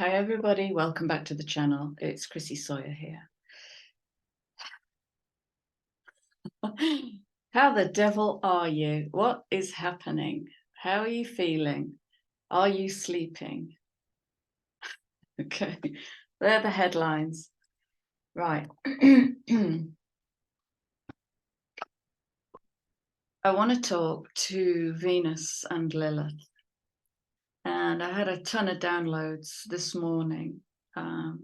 Hi everybody, welcome back to the channel. It's Chrissy Sawyer here. How the devil are you? What is happening? How are you feeling? Are you sleeping? Okay, they're the headlines. Right. I want to talk to Venus and Lilith. And I had a ton of downloads this morning. But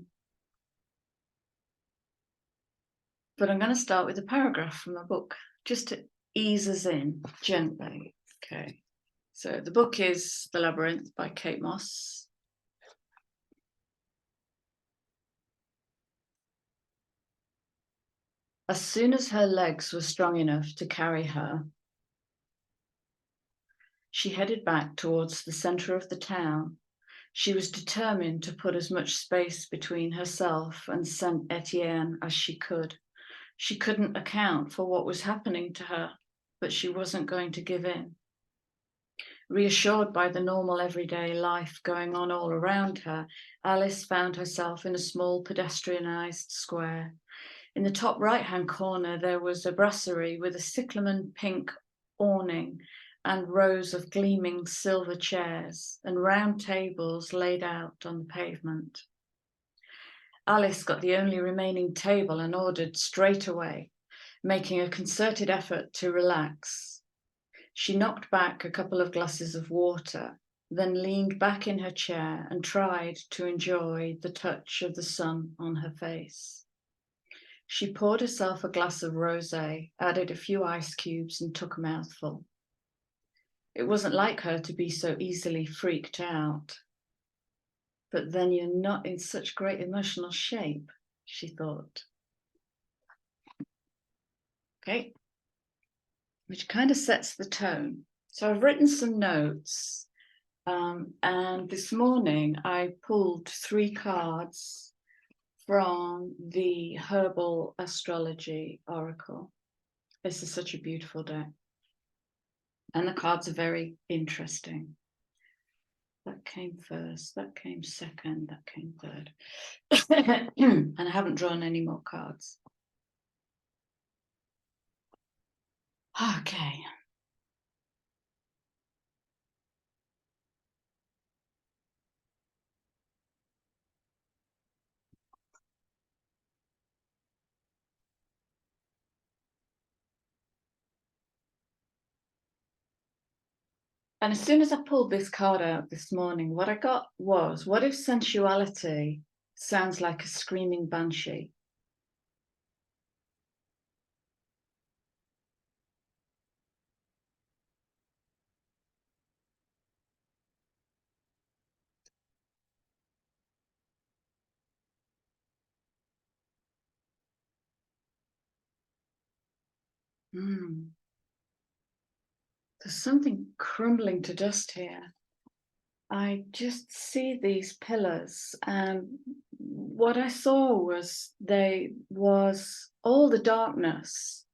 I'm going to start with a paragraph from a book, just to ease us in gently. Okay. So the book is The Labyrinth by Kate Moss. As soon as her legs were strong enough to carry her, she headed back towards the centre of the town. She was determined to put as much space between herself and Saint Etienne as she could. She couldn't account for what was happening to her, but she wasn't going to give in. Reassured by the normal everyday life going on all around her, Alice found herself in a small pedestrianised square. In the top right-hand corner, there was a brasserie with a cyclamen pink awning and rows of gleaming silver chairs and round tables laid out on the pavement. Alice got the only remaining table and ordered straight away, making a concerted effort to relax. She knocked back a couple of glasses of water, then leaned back in her chair and tried to enjoy the touch of the sun on her face. She poured herself a glass of rosé, added a few ice cubes and took a mouthful. It wasn't like her to be so easily freaked out. But then you're not in such great emotional shape, she thought. Okay. Which kind of sets the tone. So I've written some notes, and this morning I pulled 3 cards from the Herbal Astrology Oracle. This is such a beautiful deck. And the cards are very interesting. That came first, that came second, that came third. And I haven't drawn any more cards. Okay. And as soon as I pulled this card out this morning, what I got was, what if sensuality sounds like a screaming banshee? There's something crumbling to dust here. I just see these pillars, and what I saw was all the darkness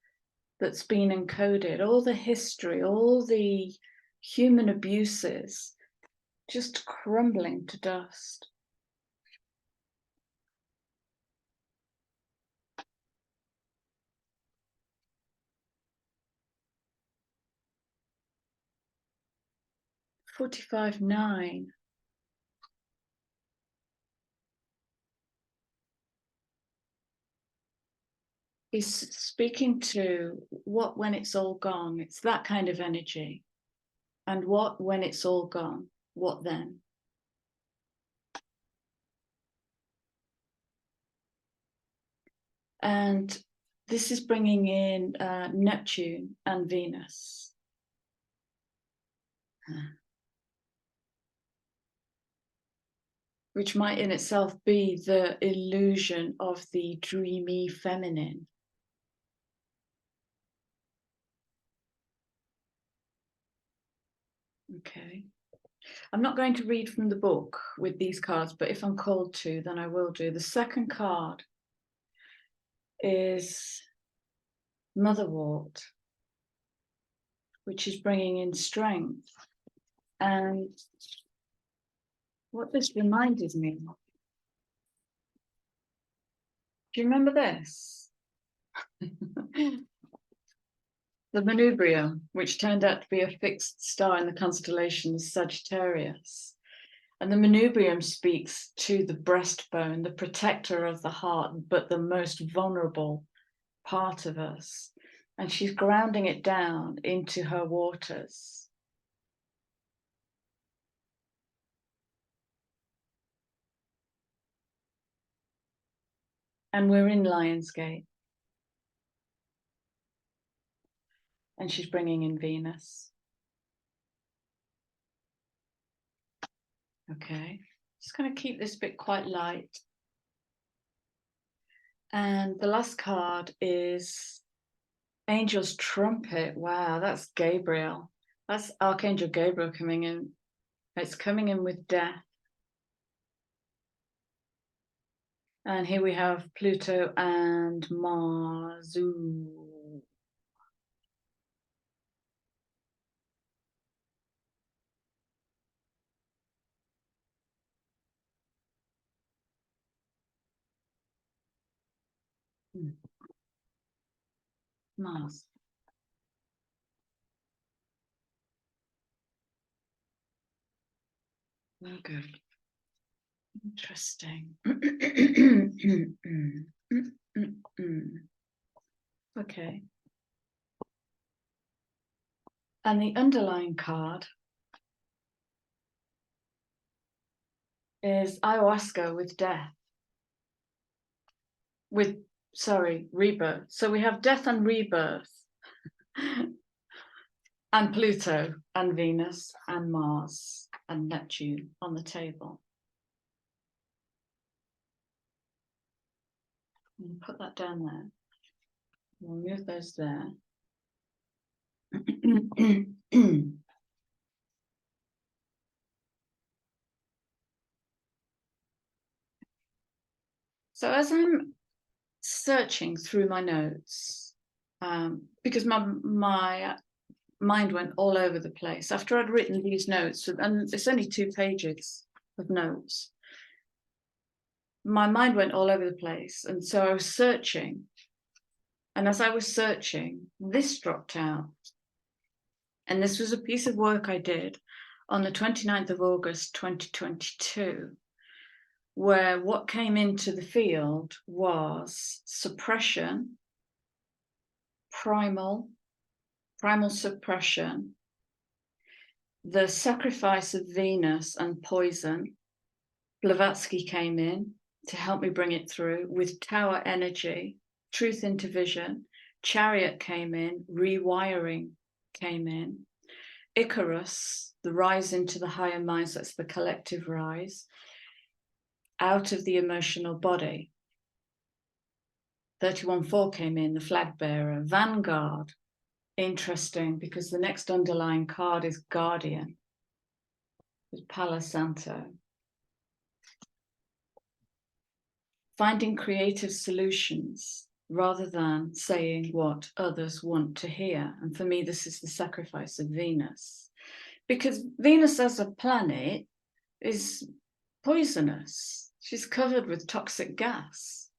that's been encoded, all the history, all the human abuses just crumbling to dust. $45.9. Is speaking to what when it's all gone. It's that kind of energy. And what when it's all gone, what then? And this is bringing in Neptune and Venus. Which might in itself be the illusion of the dreamy feminine. Okay. I'm not going to read from the book with these cards, but if I'm called to, then I will do. The second card is Motherwort, which is bringing in strength. And what this reminded me of. Do you remember this? The manubrium, which turned out to be a fixed star in the constellation Sagittarius. And the manubrium speaks to the breastbone, the protector of the heart, but the most vulnerable part of us. And she's grounding it down into her waters. And we're in Lionsgate. And she's bringing in Venus. Okay, just going to keep this bit quite light. And the last card is Angel's Trumpet. Wow, that's Gabriel. That's Archangel Gabriel coming in. It's coming in with death. And here we have Pluto and Mars. Ooh. Mars. Very good. Interesting. Okay. And the underlying card is ayahuasca with death. Rebirth. So we have death and rebirth. And Pluto and Venus and Mars and Neptune on the table. Put that down there. We'll move those there. So as I'm searching through my notes, because my mind went all over the place after I'd written these notes, and it's only 2 pages of notes. My mind went all over the place, and so I was searching. And as I was searching, this dropped out. And this was a piece of work I did on the 29th of August, 2022, where what came into the field was suppression, primal suppression, the sacrifice of Venus and poison. Blavatsky came in to help me bring it through with tower energy, truth into vision. Chariot came in, rewiring came in. Icarus, the rise into the higher minds, that's the collective rise, out of the emotional body. 31-4 came in, the flag bearer. Vanguard, interesting, because the next underlying card is Guardian, with Palo Santo. Finding creative solutions rather than saying what others want to hear. And for me, this is the sacrifice of Venus. Because Venus as a planet is poisonous. She's covered with toxic gas,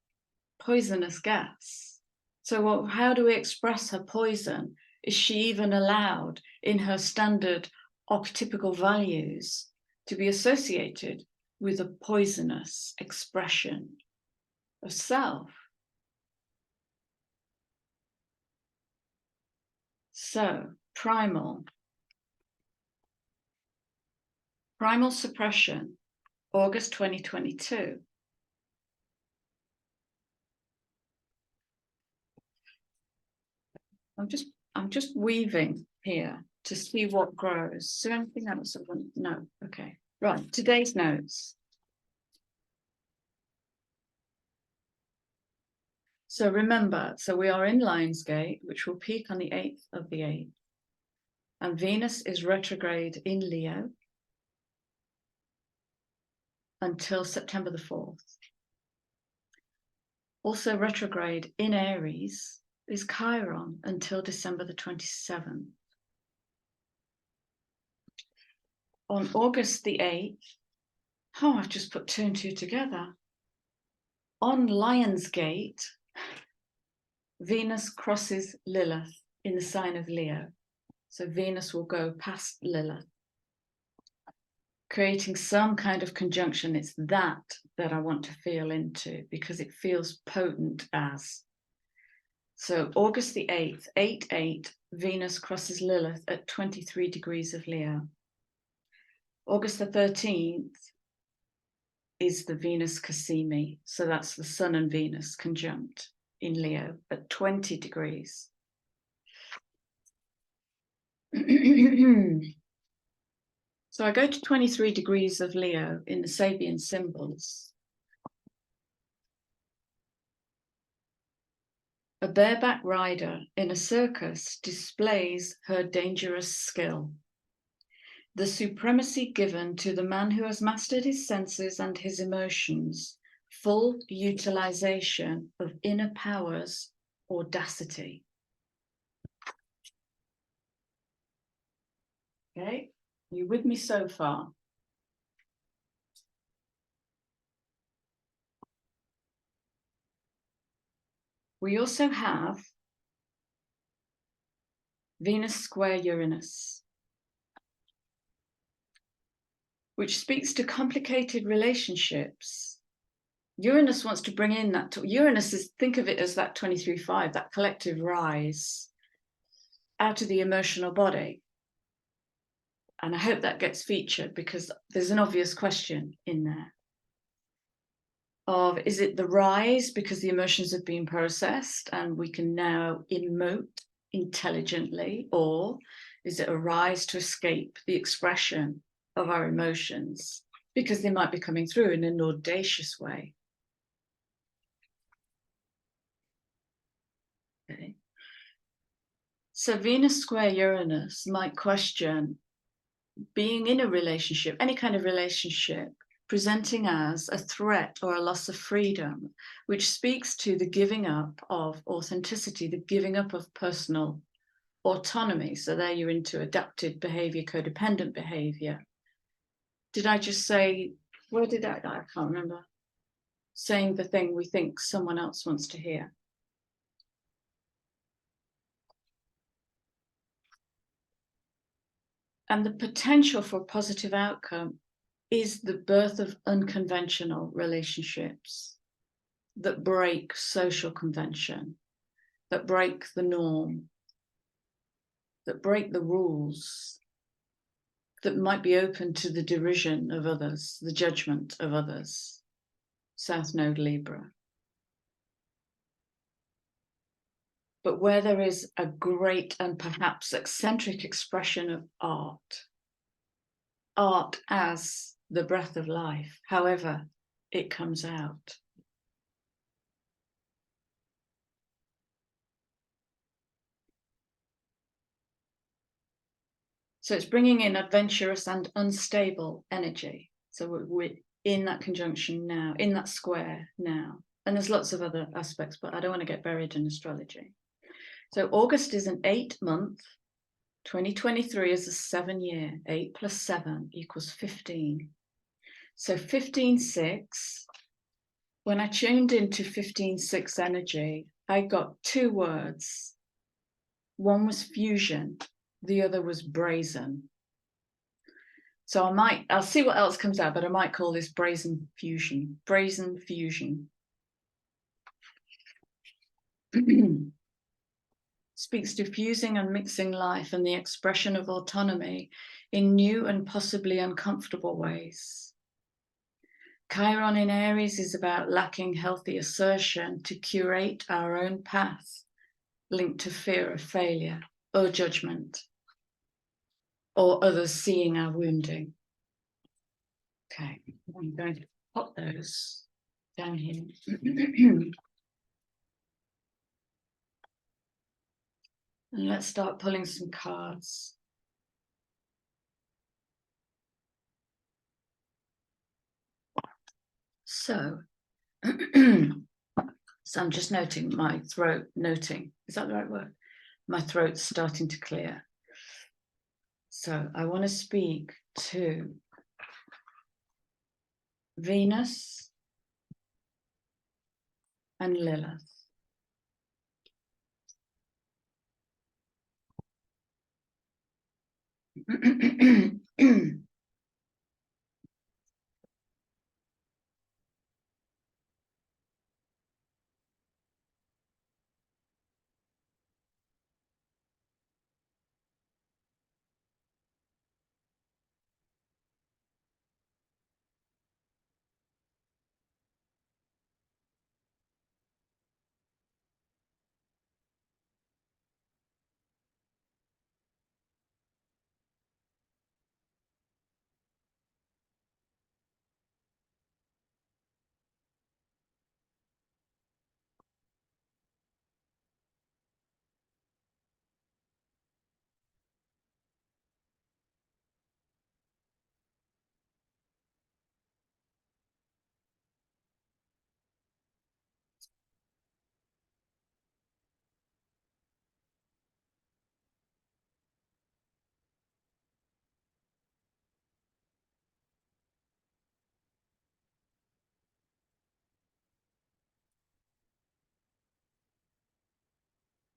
poisonous gas. So how do we express her poison? Is she even allowed in her standard archetypical values to be associated with a poisonous expression of self? So, primal suppression, August 2022. I'm just weaving here to see what grows. Is there anything else? No. Okay. Right. Today's notes. So remember, we are in Lionsgate, which will peak on the 8th of the 8th. And Venus is retrograde in Leo until September the 4th. Also retrograde in Aries is Chiron until December the 27th. On August the 8th, Oh, I've just put 2 and 2 together. On Lion's Gate, Venus crosses Lilith in the sign of Leo. So Venus will go past Lilith, creating some kind of conjunction. It's that I want to feel into, because it feels potent as. So August the 8th, 8/8, Venus crosses Lilith at 23 degrees of Leo. August the 13th is the Venus Cassimi. So that's the Sun and Venus conjunct in Leo at 20 degrees. So I go to 23 degrees of Leo in the Sabian symbols. A bareback rider in a circus displays her dangerous skill. The supremacy given to the man who has mastered his senses and his emotions, full utilization of inner powers, audacity. Okay, are you with me so far? We also have Venus square Uranus, which speaks to complicated relationships. Uranus wants to bring in that, Uranus is, think of it as that 23/5, that collective rise out of the emotional body. And I hope that gets featured, because there's an obvious question in there of, is it the rise because the emotions have been processed and we can now emote intelligently, or is it a rise to escape the expression of our emotions because they might be coming through in an audacious way? Okay. So Venus square Uranus might question being in a relationship, any kind of relationship, presenting as a threat or a loss of freedom, which speaks to the giving up of authenticity, the giving up of personal autonomy. So there you're into adapted behavior, codependent behavior. Did I just say, where did I can't remember. Saying the thing we think someone else wants to hear. And the potential for a positive outcome is the birth of unconventional relationships that break social convention, that break the norm, that break the rules, that might be open to the derision of others, the judgment of others. South Node Libra. But where there is a great and perhaps eccentric expression of art, art as the breath of life, however it comes out. So it's bringing in adventurous and unstable energy. So we're in that conjunction now, in that square now. And there's lots of other aspects, but I don't want to get buried in astrology. So August is an 8-month, 2023 is a 7-year, 8 plus 7 equals 15. So 15/6, when I tuned into 15/6 energy, I got 2 words. One was fusion, the other was brazen. So I'll see what else comes out, but I might call this brazen fusion. Brazen fusion. Speaks to fusing and mixing life and the expression of autonomy in new and possibly uncomfortable ways. Chiron in Aries is about lacking healthy assertion to curate our own path, linked to fear of failure or judgment, or others seeing our wounding. Okay, I'm going to pop those down here. And let's start pulling some cards. So, so I'm just noting my throat, is that the right word? My throat's starting to clear. So I want to speak to Venus and Lilith.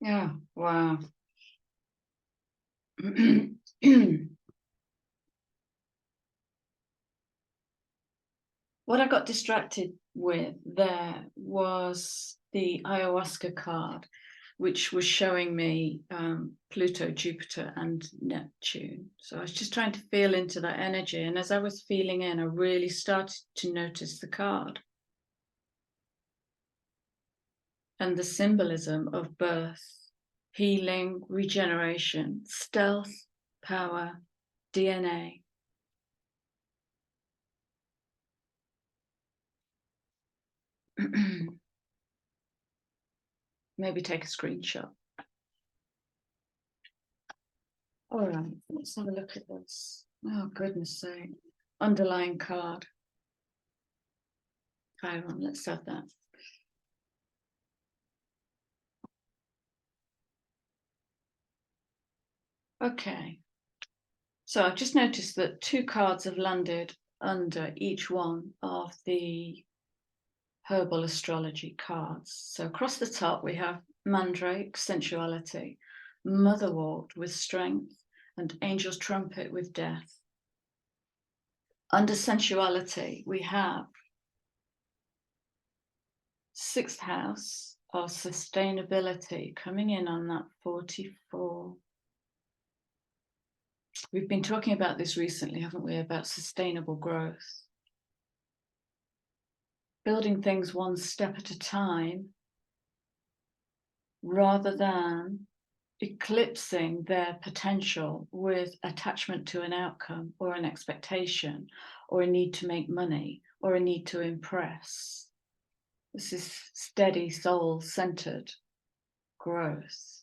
Yeah, wow. What I got distracted with there was the ayahuasca card, which was showing me Pluto, Jupiter, and Neptune. So I was just trying to feel into that energy. And as I was feeling in, I really started to notice the card and the symbolism of birth, healing, regeneration, stealth, power, DNA. Maybe take a screenshot. All right, let's have a look at this. Oh, goodness sake. Underlying card. Chiron, let's have that. Okay. So I've just noticed that 2 cards have landed under each one of the herbal astrology cards. So across the top, we have Mandrake, sensuality, Motherwort with strength, and Angel's trumpet with death. Under sensuality, we have 6th house of sustainability coming in on that 44. We've been talking about this recently, haven't we, about sustainable growth. Building things one step at a time rather than eclipsing their potential with attachment to an outcome or an expectation or a need to make money or a need to impress. This is steady, soul-centered growth.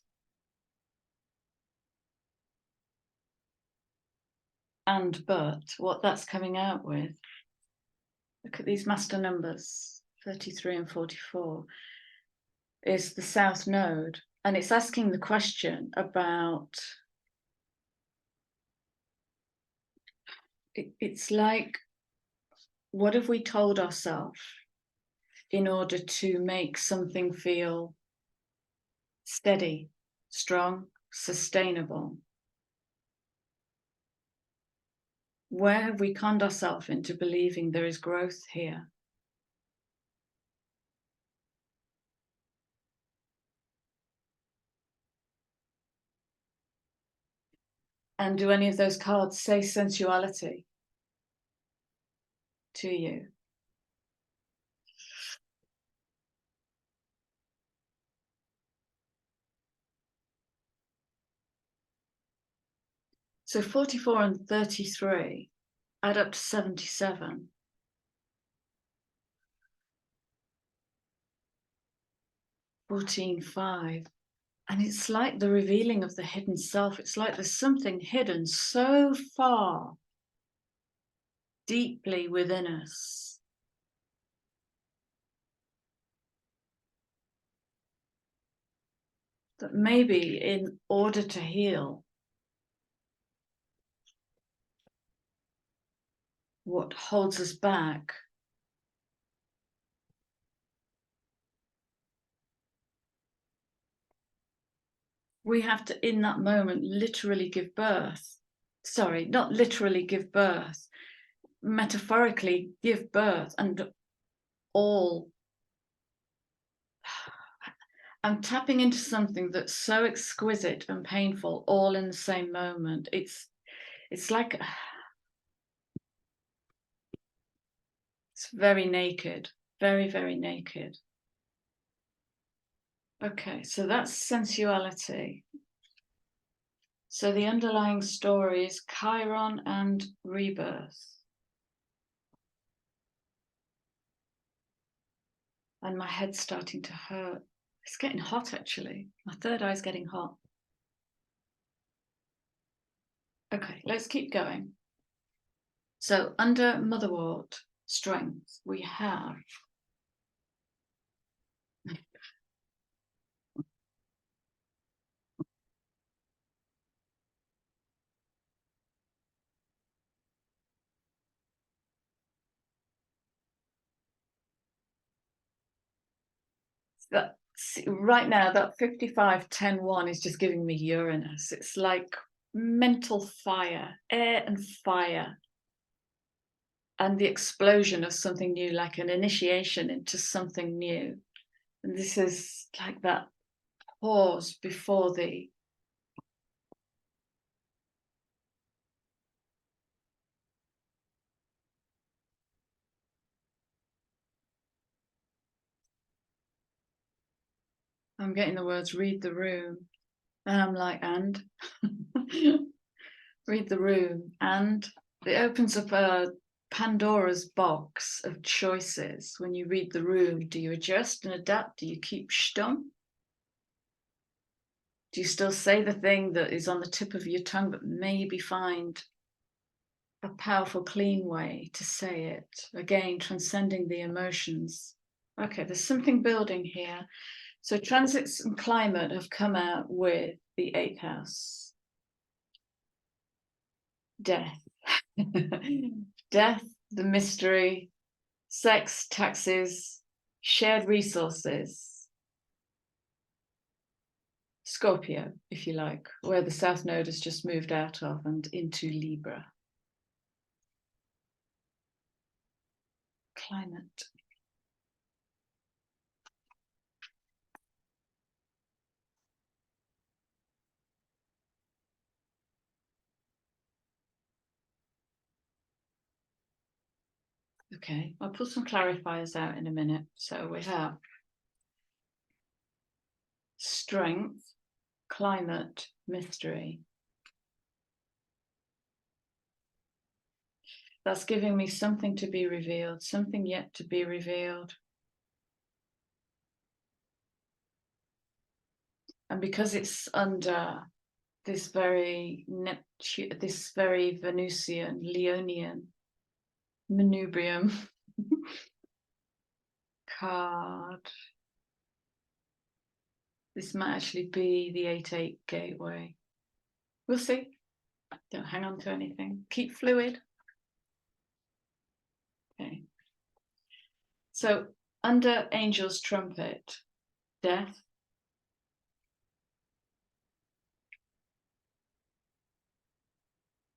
But what that's coming out with, look at these master numbers, 33 and 44, is the South Node. And it's asking the question about, it's like, what have we told ourselves in order to make something feel steady, strong, sustainable? Where have we conned ourselves into believing there is growth here? And do any of those cards say sensuality to you? So 44 and 33 add up to 77. 14.5. And it's like the revealing of the hidden self. It's like there's something hidden so far deeply within us. That maybe in order to heal, what holds us back we have to, in that moment, literally give birth. Sorry, not literally give birth, metaphorically give birth, and all. I'm tapping into something that's so exquisite and painful, all in the same moment. It's like, it's very naked, very, very naked. Okay, so that's sensuality. So the underlying story is Chiron and rebirth. And my head's starting to hurt. It's getting hot, actually. My third eye's getting hot. Okay, let's keep going. So under motherwort, strength, we have that. Right now, that 55-10-1 is just giving me Uranus. It's like mental fire, air and fire, and the explosion of something new, like an initiation into something new. And this is like that pause before the I'm getting the words read the room, and I'm like, and read the room, and it opens up a Pandora's box of choices. When you read the room, do you adjust and adapt? Do you keep stum? Do you still say the thing that is on the tip of your tongue, but maybe find a powerful, clean way to say it? Again, transcending the emotions. Okay, there's something building here. So transits and climate have come out with the 8th house. Death. Death, the mystery, sex, taxes, shared resources. Scorpio, if you like, where the South Node has just moved out of and into Libra. Climate. Okay, I'll put some clarifiers out in a minute. So we have strength, climate, mystery. That's giving me something to be revealed, something yet to be revealed. And because it's under this very Venusian, Leonian manubrium card, this might actually be the 8-8 gateway. We'll see. Don't hang on to anything. Keep fluid. Okay. So under Angel's trumpet, death.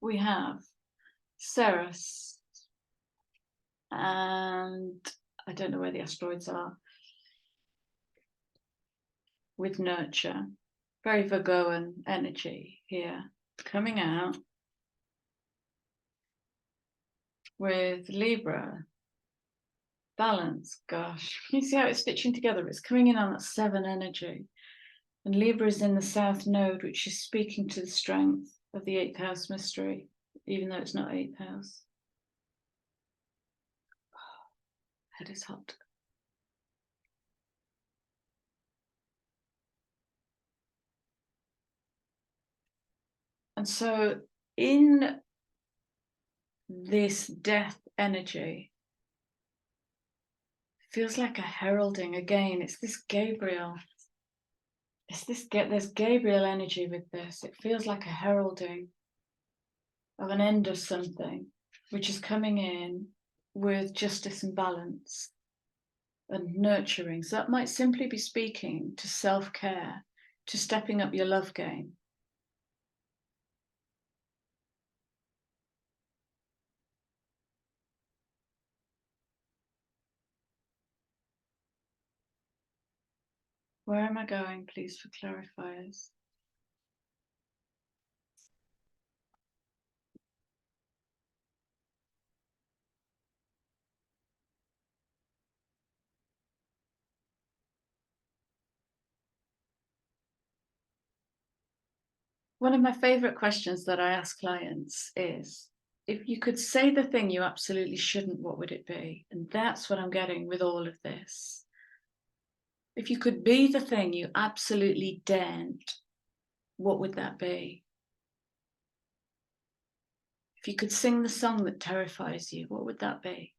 We have Ceres, and I don't know where the asteroids are, with nurture. Very Virgoan energy here, coming out with Libra. Balance, gosh, you see how it's stitching together? It's coming in on that 7 energy. And Libra is in the South Node, which is speaking to the strength of the 8th house mystery, even though it's not 8th house. Oh, head is hot. And so in this death energy, feels like a heralding again. It's this Gabriel. There's Gabriel energy with this. It feels like a heralding of an end of something, which is coming in with justice and balance and nurturing. So that might simply be speaking to self-care to stepping up your love game. Where am I going, please, for clarifiers? One of my favorite questions that I ask clients is, if you could say the thing you absolutely shouldn't, what would it be? And that's what I'm getting with all of this. If you could be the thing you absolutely daren't, what would that be? If you could sing the song that terrifies you, what would that be?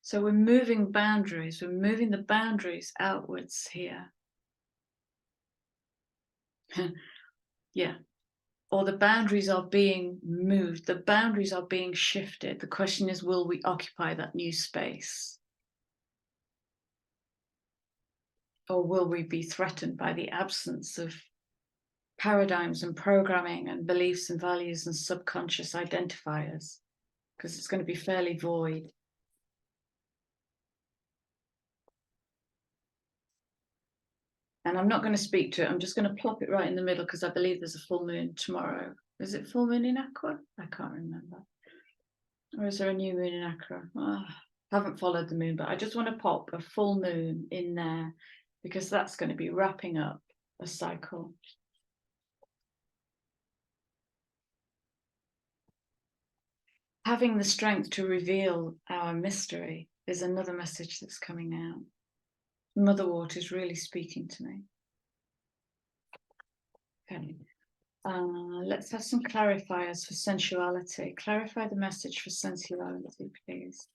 So we're moving boundaries. We're moving the boundaries outwards here. Yeah. Or the boundaries are being moved. The boundaries are being shifted. The question is, will we occupy that new space? Or will we be threatened by the absence of paradigms and programming and beliefs and values and subconscious identifiers? Because it's going to be fairly void. And I'm not going to speak to it. I'm just going to plop it right in the middle because I believe there's a full moon tomorrow. Is it full moon in Aqua? I can't remember. Or is there a new moon in Aqua? Oh, I haven't followed the moon, but I just want to pop a full moon in there because that's going to be wrapping up a cycle. Having the strength to reveal our mystery is another message that's coming out. Mother Water is really speaking to me. Okay. Let's have some clarifiers for sensuality. Clarify the message for sensuality, please.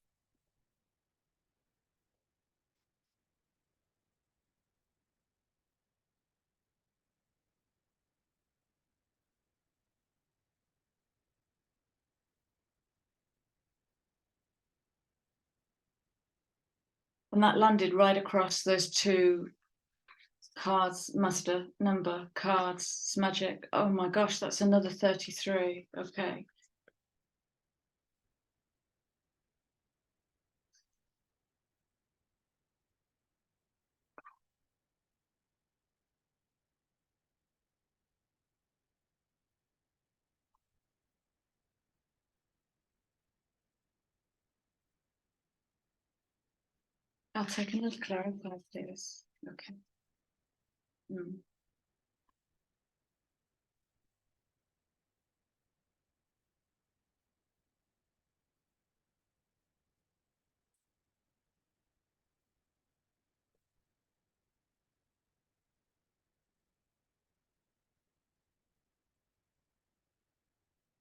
And that landed right across those two cards, muster, number, cards, it's magic. Oh my gosh, that's another 33. Okay. I'll take another clarifier, please. Okay.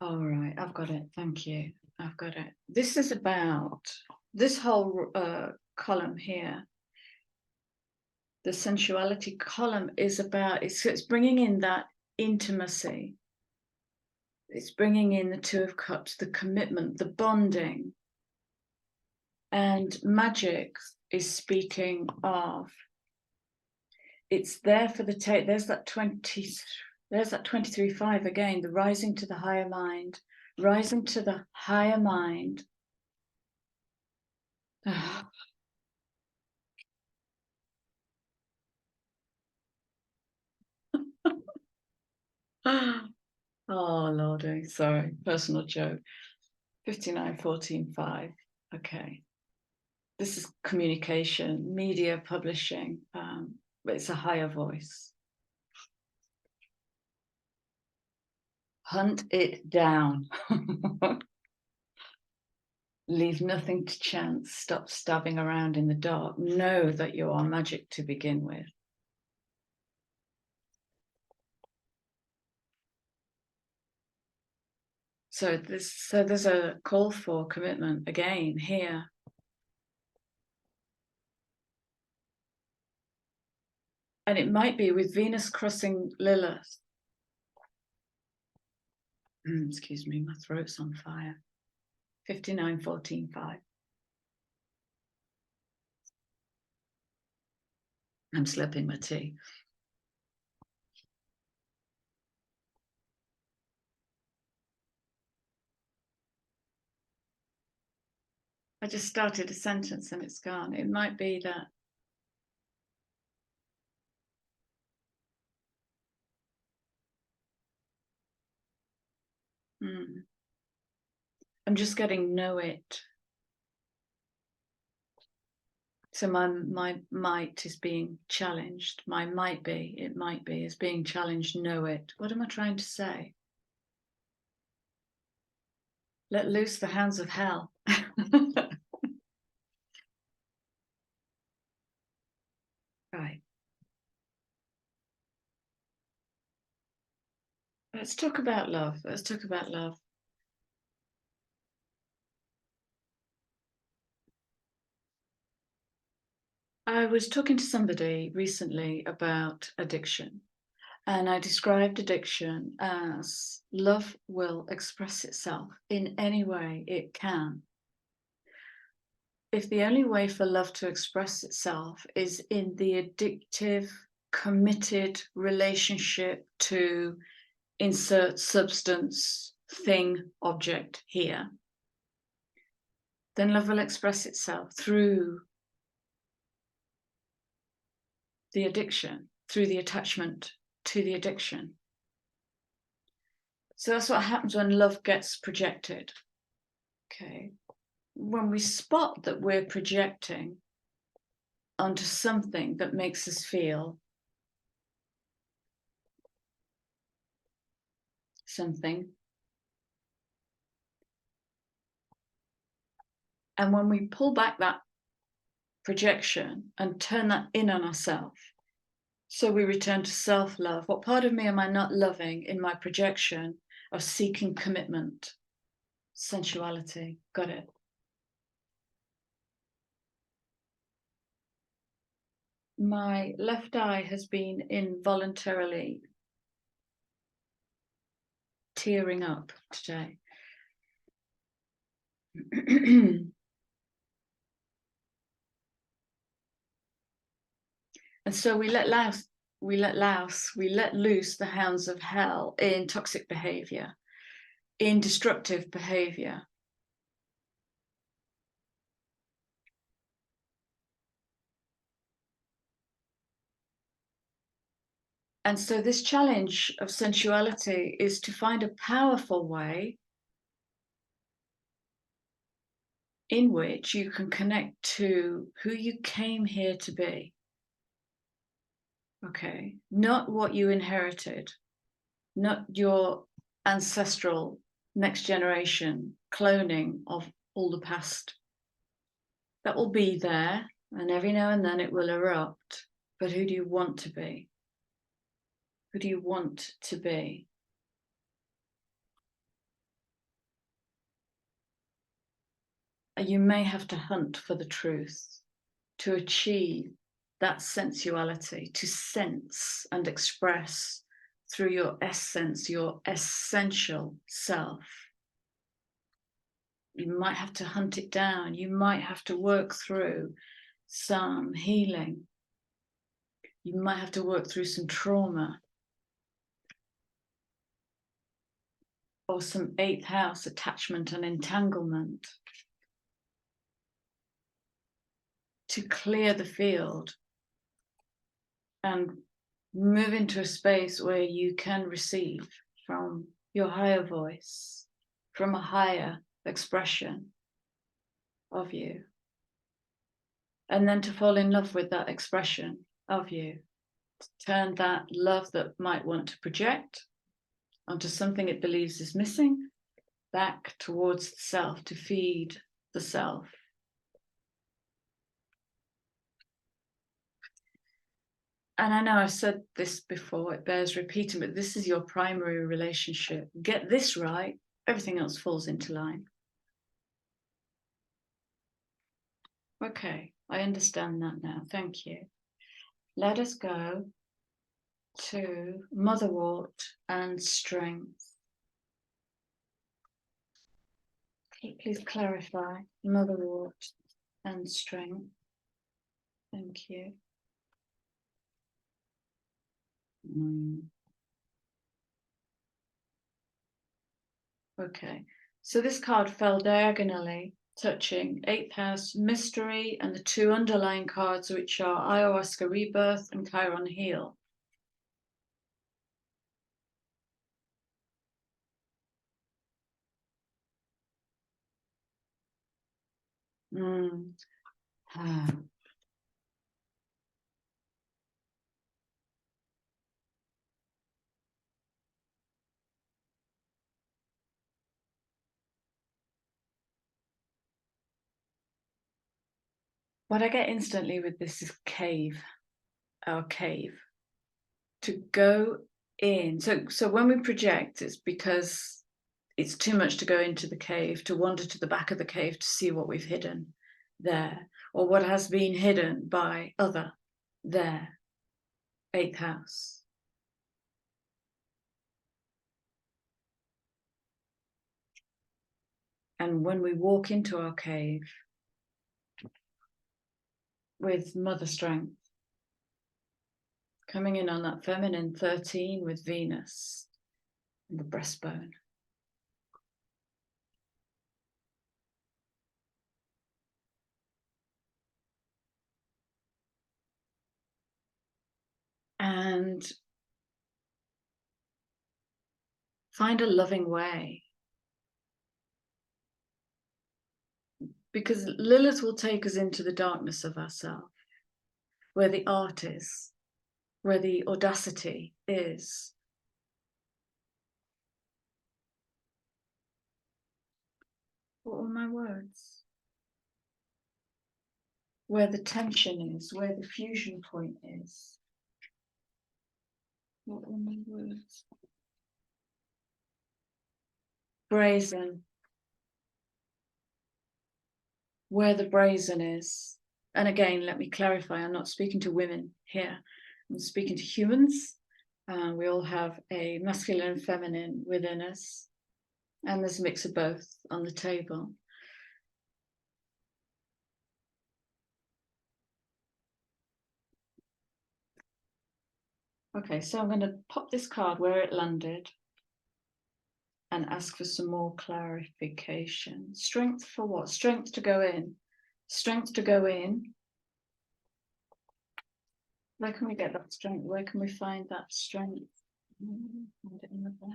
All right, I've got it. Thank you. I've got it. This is about this whole column here. The sensuality column is about, it's bringing in that intimacy. It's bringing in the Two of Cups, the commitment, the bonding. And magic is speaking of, it's there for the take. There's that 23-5 again, the rising to the higher mind, rising to the higher mind. Oh, Lordy, sorry, personal joke. 59-14-5. Okay. This is communication, media, publishing, but it's a higher voice. Hunt it down. Leave nothing to chance. Stop stabbing around in the dark. Know that you are magic to begin with. So there's a call for commitment again here. And it might be with Venus crossing Lilith. Excuse me, my throat's on fire. 59-14-5. I'm slipping my tea. I just started a sentence and it's gone. It might be that. I'm just getting know it. So my might is being challenged. My it might be, is being challenged. Know it. What am I trying to say? Let loose the hounds of hell. Right. Let's talk about love. Let's talk about love. I was talking to somebody recently about addiction, and I described addiction as love will express itself in any way it can. If the only way for love to express itself is in the addictive, committed relationship to insert substance, thing, object here, then love will express itself through the addiction, through the attachment to the addiction. So that's what happens when love gets projected. Okay. When we spot that we're projecting onto something that makes us feel something, and when we pull back that projection and turn that in on ourselves, so we return to self-love. What part of me am I not loving in my projection of seeking commitment? Sensuality. Got it. My left eye has been involuntarily tearing up today. And so we let loose the hounds of hell in toxic behavior, in destructive behavior. And so this challenge of sensuality is to find a powerful way in which you can connect to who you came here to be. Okay, not what you inherited, not your ancestral next generation cloning of all the past. That will be there, and every now and then it will erupt. But who do you want to be? Who do you want to be? You may have to hunt for the truth to achieve that sensuality, to sense and express through your essence, your essential self. You might have to hunt it down. You might have to work through some healing. You might have to work through some trauma. Or some 8th house attachment and entanglement to clear the field and move into a space where you can receive from your higher voice, from a higher expression of you. And then to fall in love with that expression of you, to turn that love that might want to project onto something it believes is missing, back towards the self, to feed the self. And I know I've said this before, it bears repeating, but this is your primary relationship. Get this right, everything else falls into line. Okay, I understand that now. Thank you. Let us go to motherwort and strength. Please clarify motherwort and strength. Thank you. Okay, so this card fell diagonally touching 8th house mystery and the 2 underlying cards, which are ayahuasca rebirth and Chiron heal. What I get instantly with this is cave, our cave. To go in. So when we project, it's because it's too much to go into the cave, to wander to the back of the cave to see what we've hidden there, or what has been hidden by other there. 8th house. And when we walk into our cave with mother strength, coming in on that feminine 13 with Venus and the breastbone. And find a loving way. Because Lilith will take us into the darkness of ourselves, where the art is, where the audacity is. What were my words? Where the tension is, where the fusion point is. What were my words? Brazen. Where the brazen is. And again, let me clarify, I'm not speaking to women here. I'm speaking to humans. We all have a masculine and feminine within us. And there's a mix of both on the table. Okay, so I'm going to pop this card where it landed and ask for some more clarification. Strength for what? Strength to go in. Strength to go in. Where can we get that strength? Where can we find that strength? Find it in the back.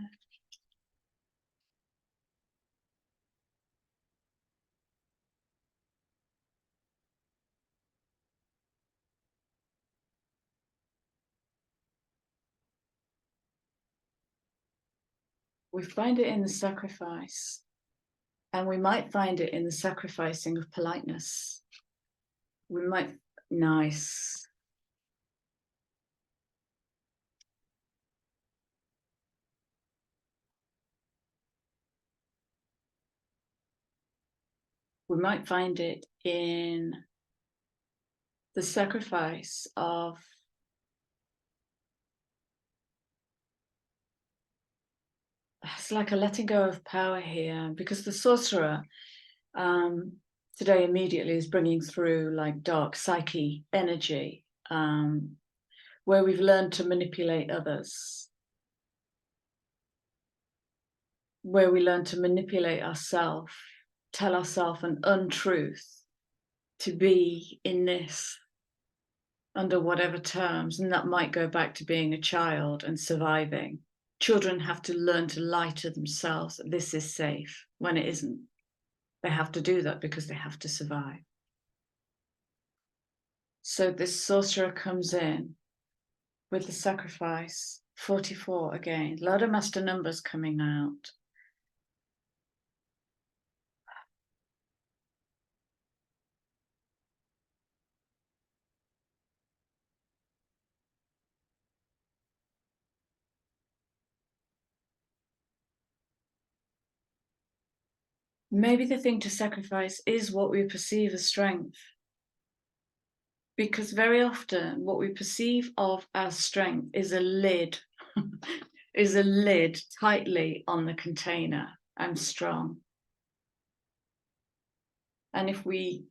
We find it in the sacrifice, and we might find it in the sacrificing of politeness. We might, nice. We might find it in the sacrifice of it's like a letting go of power here, because the sorcerer today immediately is bringing through like dark psyche energy, where we've learned to manipulate others, where we learn to manipulate ourselves, tell ourselves an untruth to be in this under whatever terms, and that might go back to being a child and surviving. Children have to learn to lie to themselves that this is safe when it isn't. They have to do that because they have to survive. So this sorcerer comes in with the sacrifice, 44 again. A lot of master numbers coming out. Maybe the thing to sacrifice is what we perceive as strength. Because very often what we perceive of as strength is a lid, is a lid tightly on the container. I'm strong. And if we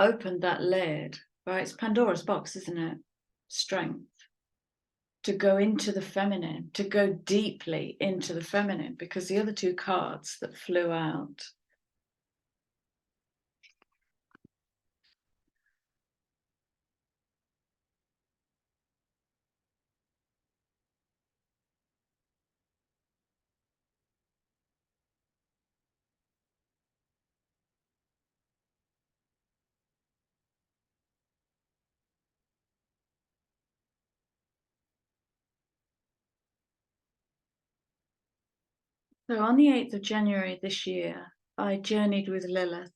open that lid, right, it's Pandora's box, isn't it? Strength. To go into the feminine, to go deeply into the feminine, because the other two cards that flew out So on the 8th of January this year, I journeyed with Lilith.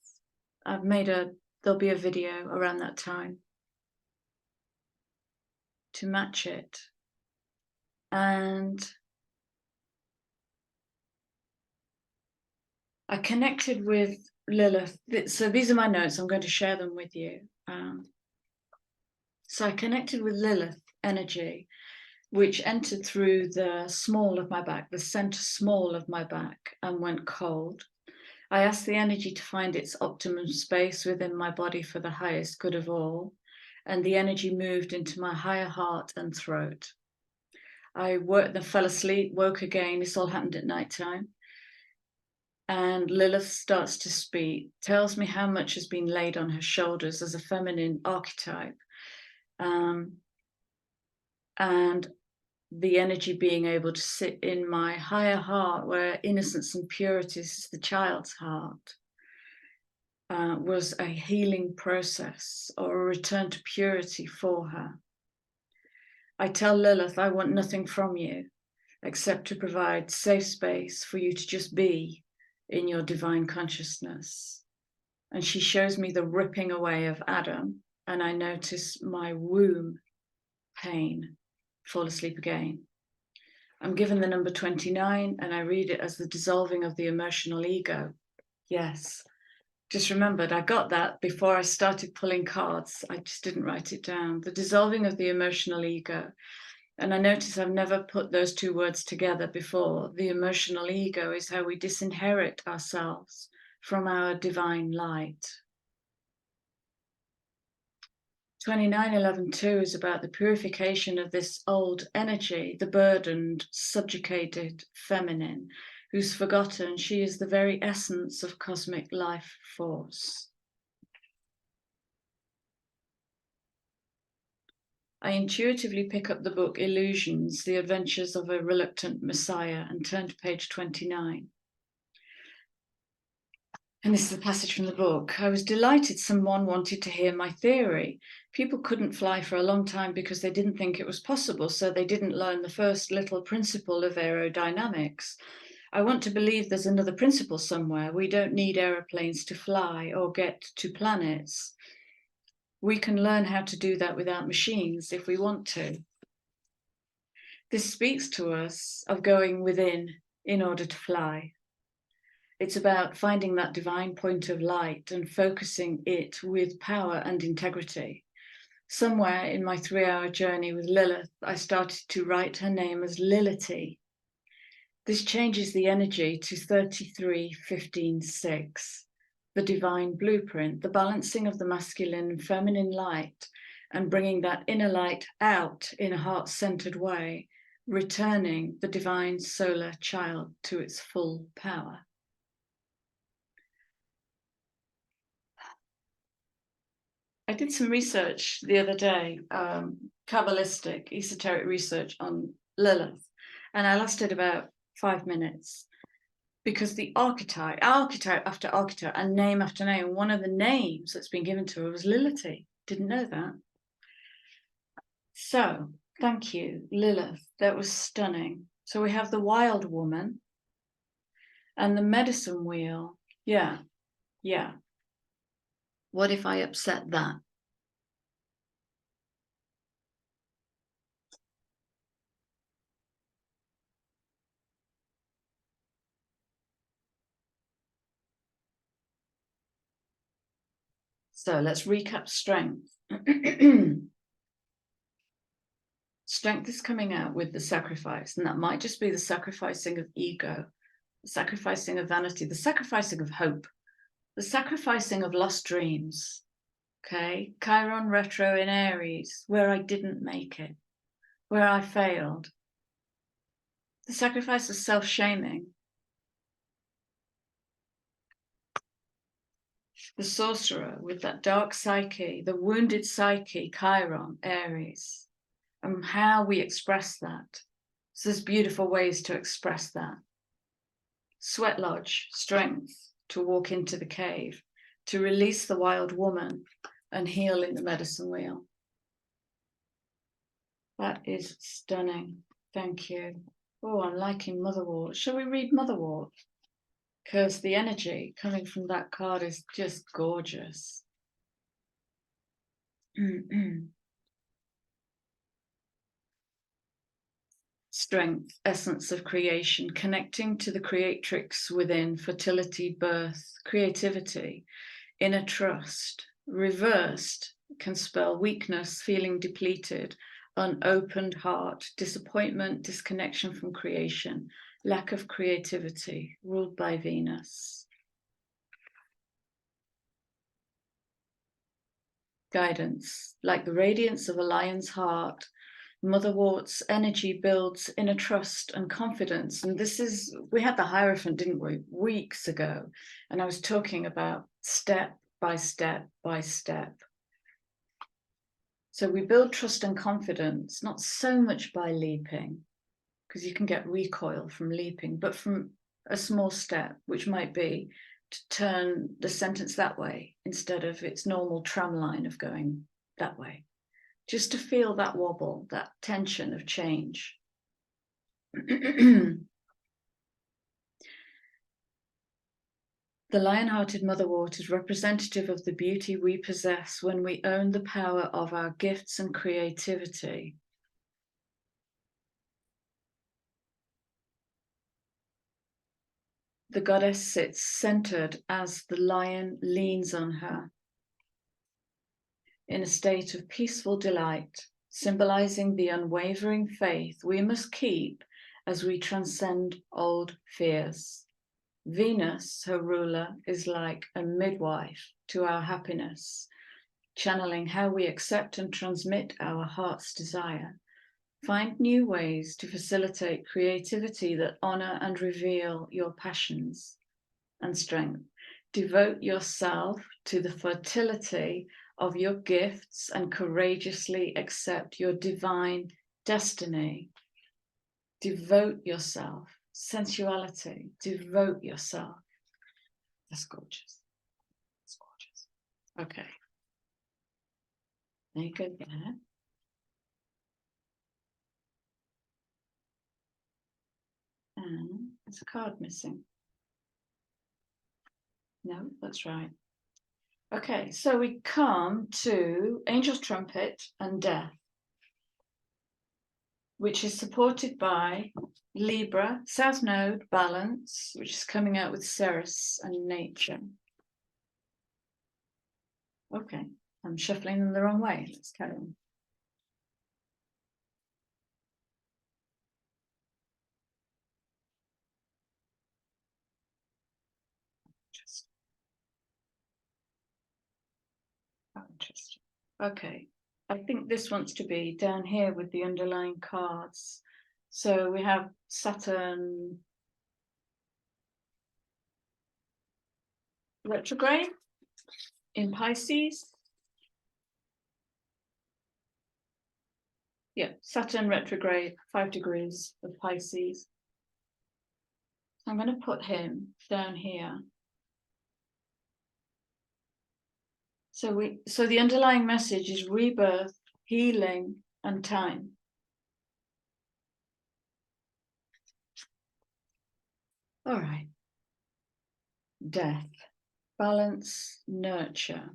There'll be a video around that time to match it. And I connected with Lilith. So these are my notes. I'm going to share them with you. So I connected with Lilith energy, which entered through the small of my back, the center small of my back, and went cold. I asked the energy to find its optimum space within my body for the highest good of all, and the energy moved into my higher heart and throat. I fell asleep, woke again. This all happened at nighttime. And Lilith starts to speak, tells me how much has been laid on her shoulders as a feminine archetype. And the energy being able to sit in my higher heart, where innocence and purity is the child's heart, was a healing process or a return to purity for her. I tell Lilith, I want nothing from you except to provide safe space for you to just be in your divine consciousness. And she shows me the ripping away of Adam, and I notice my womb pain fall asleep again. I'm given the number 29, and I read it as the dissolving of the emotional ego. Yes, just remembered, I got that before I started pulling cards. I just didn't write it down. The dissolving of the emotional ego. And I notice I've never put those two words together before. The emotional ego is how we disinherit ourselves from our divine light. 29:11:2 is about the purification of this old energy, the burdened, subjugated feminine, who's forgotten she is the very essence of cosmic life force. I intuitively pick up the book Illusions, The Adventures of a Reluctant Messiah, and turn to page 29. And this is a passage from the book. I was delighted someone wanted to hear my theory. People couldn't fly for a long time because they didn't think it was possible, so they didn't learn the first little principle of aerodynamics. I want to believe there's another principle somewhere. We don't need aeroplanes to fly or get to planets. We can learn how to do that without machines if we want to. This speaks to us of going within in order to fly. It's about finding that divine point of light and focusing it with power and integrity. Somewhere in my 3-hour journey with Lilith, I started to write her name as Lility. This changes the energy to 33:15:6, the divine blueprint, the balancing of the masculine and feminine light, and bringing that inner light out in a heart-centered way, returning the divine solar child to its full power. I did some research the other day, Kabbalistic, esoteric research on Lilith, and I lasted about 5 minutes because the archetype after archetype and name after name, one of the names that's been given to her was Lility. Didn't know that. So, thank you, Lilith. That was stunning. So we have the wild woman and the medicine wheel. Yeah. What if I upset that? So let's recap strength. Strength is coming out with the sacrifice, and that might just be the sacrificing of ego, the sacrificing of vanity, the sacrificing of hope, the sacrificing of lost dreams. Okay, Chiron retro in Aries, where I didn't make it, where I failed. The sacrifice of self-shaming. The sorcerer with that dark psyche, the wounded psyche, Chiron, Aries, and how we express that. So there's beautiful ways to express that. Sweat lodge, strength, to walk into the cave, to release the wild woman and heal in the medicine wheel. That is stunning. Thank you. Oh, I'm liking Motherwort. Shall we read Motherwort? Because the energy coming from that card is just gorgeous. Strength, essence of creation, connecting to the creatrix within, fertility, birth, creativity, inner trust. Reversed can spell weakness, feeling depleted, unopened heart, disappointment, disconnection from creation, lack of creativity, ruled by Venus. Guidance, like the radiance of a lion's heart, Motherwort's energy builds inner trust and confidence. And this is, we had the Hierophant, didn't we, weeks ago. And I was talking about step by step by step. So we build trust and confidence, not so much by leaping, because you can get recoil from leaping, but from a small step, which might be to turn the sentence that way instead of its normal tram line of going that way. Just to feel that wobble, that tension of change. The lion-hearted Motherwort is representative of the beauty we possess when we own the power of our gifts and creativity. The goddess sits centered as the lion leans on her, in a state of peaceful delight, symbolizing the unwavering faith we must keep as we transcend old fears. Venus, her ruler, is like a midwife to our happiness, channeling how we accept and transmit our heart's desire. Find new ways to facilitate creativity that honor and reveal your passions and strength. Devote yourself to the fertility of your gifts and courageously accept your divine destiny. Devote yourself. Sensuality. Devote yourself. That's gorgeous. That's gorgeous. Okay. There you go there. And there's a card missing. No, that's right. Okay, so we come to Angel's Trumpet and Death, which is supported by Libra, South Node, Balance, which is coming out with Ceres and Nature. Okay, I'm shuffling them the wrong way. Let's carry on. Interesting. Okay, I think this wants to be down here with the underlying cards. So we have Saturn retrograde in Pisces. Yeah, Saturn retrograde, 5 degrees of Pisces. I'm going to put him down here. So the underlying message is rebirth, healing, and time. All right. Death, balance, nurture.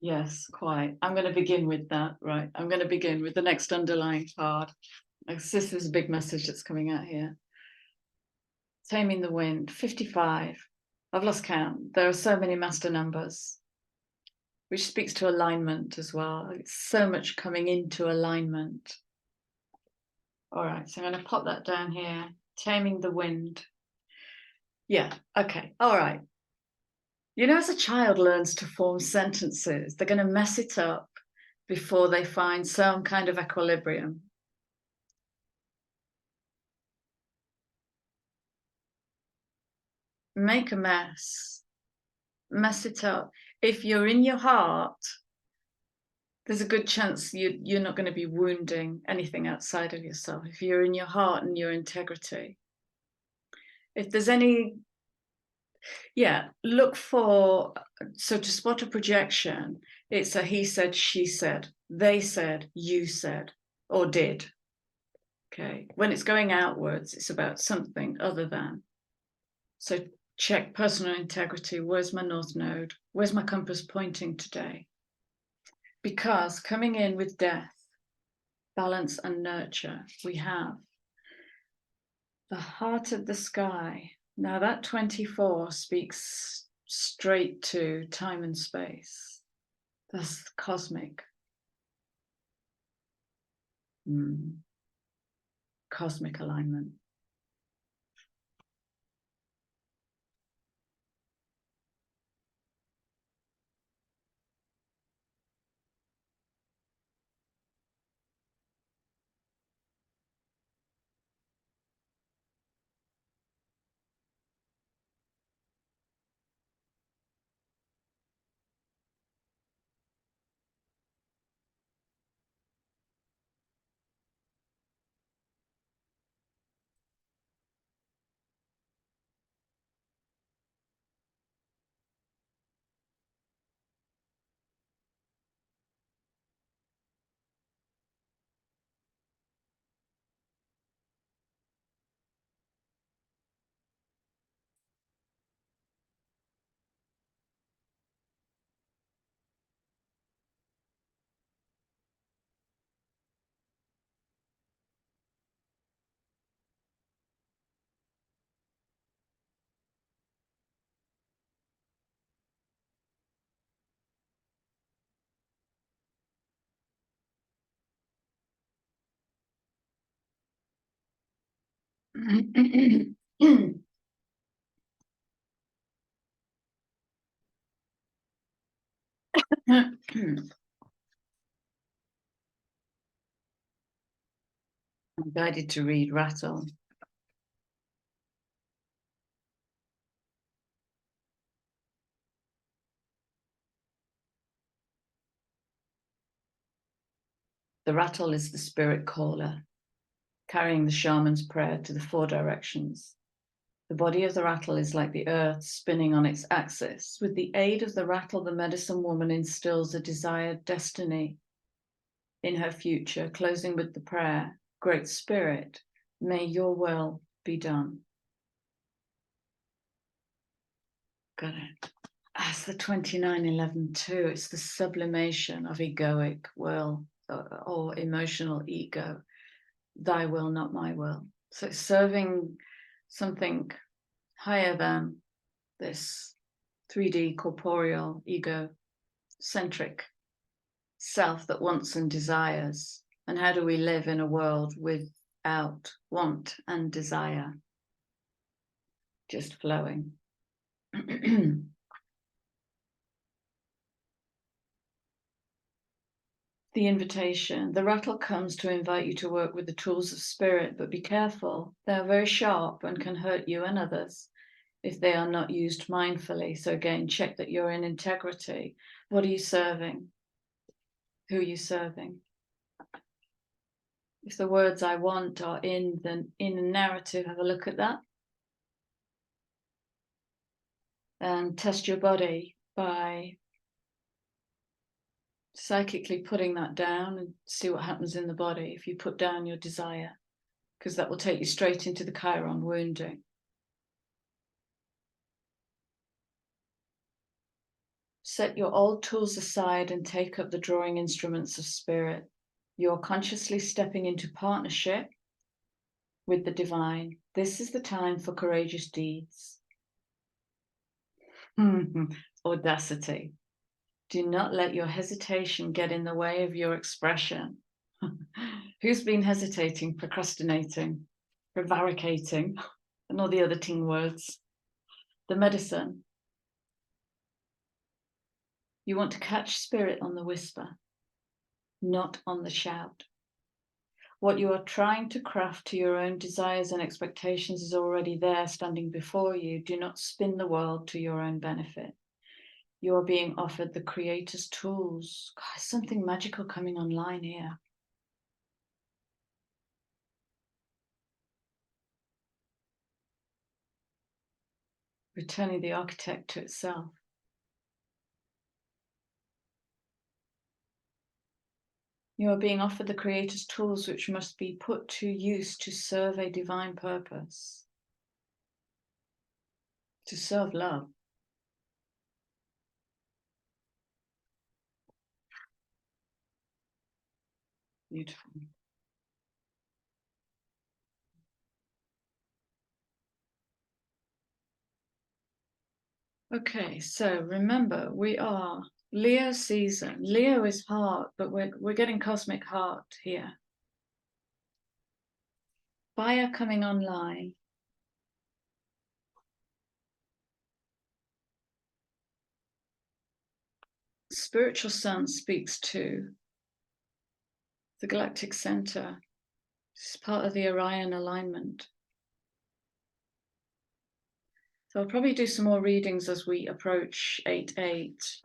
Yes, quite. I'm going to begin with that, right? I'm going to begin with the next underlying card. This is a big message that's coming out here. Taming the Wind, 55. I've lost count. There are so many master numbers, which speaks to alignment as well. It's so much coming into alignment. All right, so I'm going to pop that down here. Taming the Wind. Yeah, okay, all right. You know, as a child learns to form sentences, they're going to mess it up before they find some kind of equilibrium. Make a mess it up. If you're in your heart, there's a good chance you're not going to be wounding anything outside of yourself if you're in your heart and your integrity. If there's any, look for, so to spot a projection, it's a he said, she said, they said, you said, or did. Okay. When it's going outwards, it's about something other than. So check personal integrity. Where's my North Node? Where's my compass pointing today? Because coming in with death, balance and nurture, we have the heart of the sky. Now that 24 speaks straight to time and space. That's cosmic. Cosmic alignment. I'm guided to read Rattle. The rattle is the spirit caller, carrying the shaman's prayer to the 4 directions. The body of the rattle is like the earth spinning on its axis. With the aid of the rattle, the medicine woman instills a desired destiny in her future, closing with the prayer, Great Spirit, may your will be done. Got it. That's the 2911 too. It's the sublimation of egoic will or emotional ego. Thy will, not my will. So it's serving something higher than this 3D corporeal ego-centric self that wants and desires. And how do we live in a world without want and desire? Just flowing. The invitation. The rattle comes to invite you to work with the tools of spirit, but be careful. They are very sharp and can hurt you and others if they are not used mindfully. So again, check that you're in integrity. What are you serving? Who are you serving? If the words I want are in a narrative, have a look at that. And test your body by psychically putting that down and see what happens in the body if you put down your desire, because that will take you straight into the Chiron wounding. Set your old tools aside and take up the drawing instruments of spirit. You're consciously stepping into partnership with the divine. This is the time for courageous deeds. Audacity. Do not let your hesitation get in the way of your expression. Who's been hesitating, procrastinating, prevaricating, and all the other ting words? The medicine. You want to catch spirit on the whisper, not on the shout. What you are trying to craft to your own desires and expectations is already there, standing before you. Do not spin the world to your own benefit. You are being offered the creator's tools. God, something magical coming online here. Returning the architect to itself. You are being offered the creator's tools which must be put to use to serve a divine purpose. To serve love. Beautiful. Okay, so remember, we are Leo season. Leo is heart, but we're getting cosmic heart here. Fire coming online. Spiritual sun speaks to the galactic center. This is part of the Orion alignment. So I'll probably do some more readings as we approach 8/8.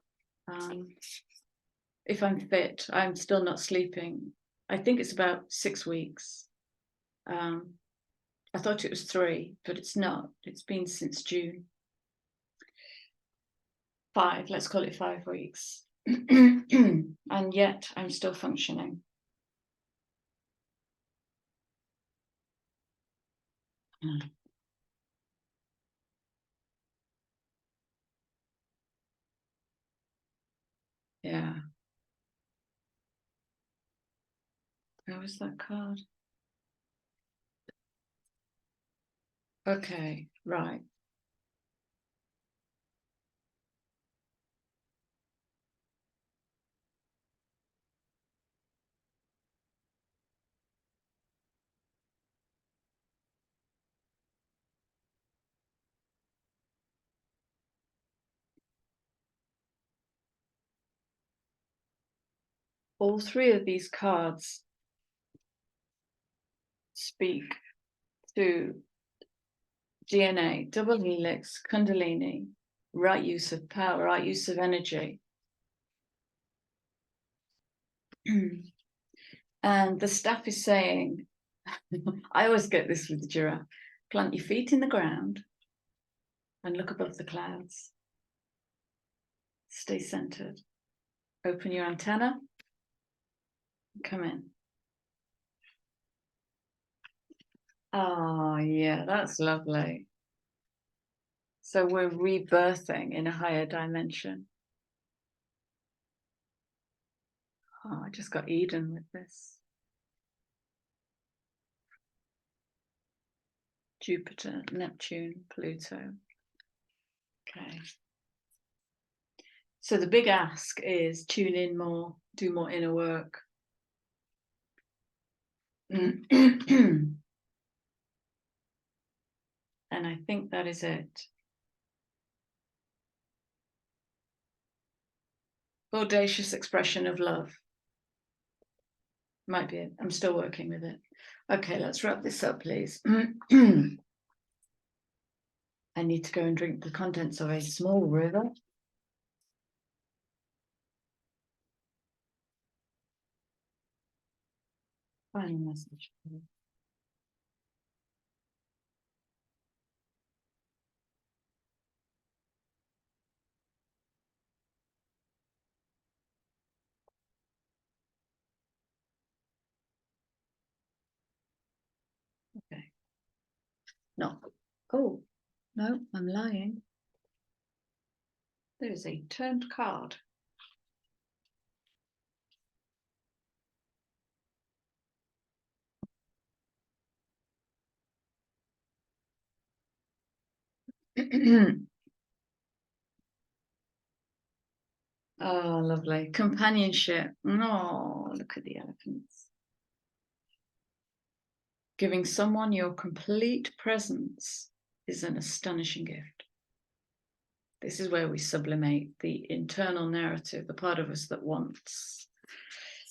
If I'm fit, I'm still not sleeping. I think it's about 6 weeks. I thought it was 3, but it's not. It's been since June. 5, let's call it 5 weeks. And yet I'm still functioning. Yeah. Where was that card? Okay, right. All 3 of these cards speak to DNA, double helix, kundalini, right use of power, right use of energy. And the staff is saying, I always get this with the giraffe, plant your feet in the ground and look above the clouds. Stay centered. Open your antenna. Come in. Oh, yeah, that's lovely. So we're rebirthing in a higher dimension. Oh, I just got Eden with this. Jupiter, Neptune, Pluto. Okay. So the big ask is tune in more, do more inner work. And I think that is it. Audacious expression of love. Might be it. I'm still working with it. Okay, let's wrap this up, please. I need to go and drink the contents of a small river. Final message. Okay. No. Oh, no, I'm lying. There is a turned card. Oh, lovely. Companionship. Oh, look at the elephants. Giving someone your complete presence is an astonishing gift. This is where we sublimate the internal narrative, the part of us that wants.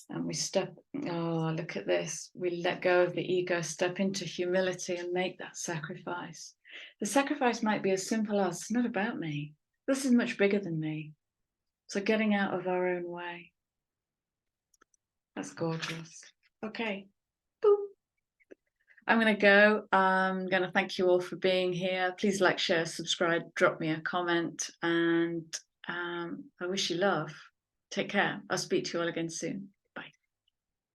And we step, oh, look at this. We let go of the ego, step into humility and make that sacrifice. The sacrifice might be as simple as, it's not about me. This is much bigger than me. So getting out of our own way. That's gorgeous. Okay. Boom. I'm going to go. I'm going to thank you all for being here. Please like, share, subscribe, drop me a comment, and I wish you love. Take care. I'll speak to you all again soon.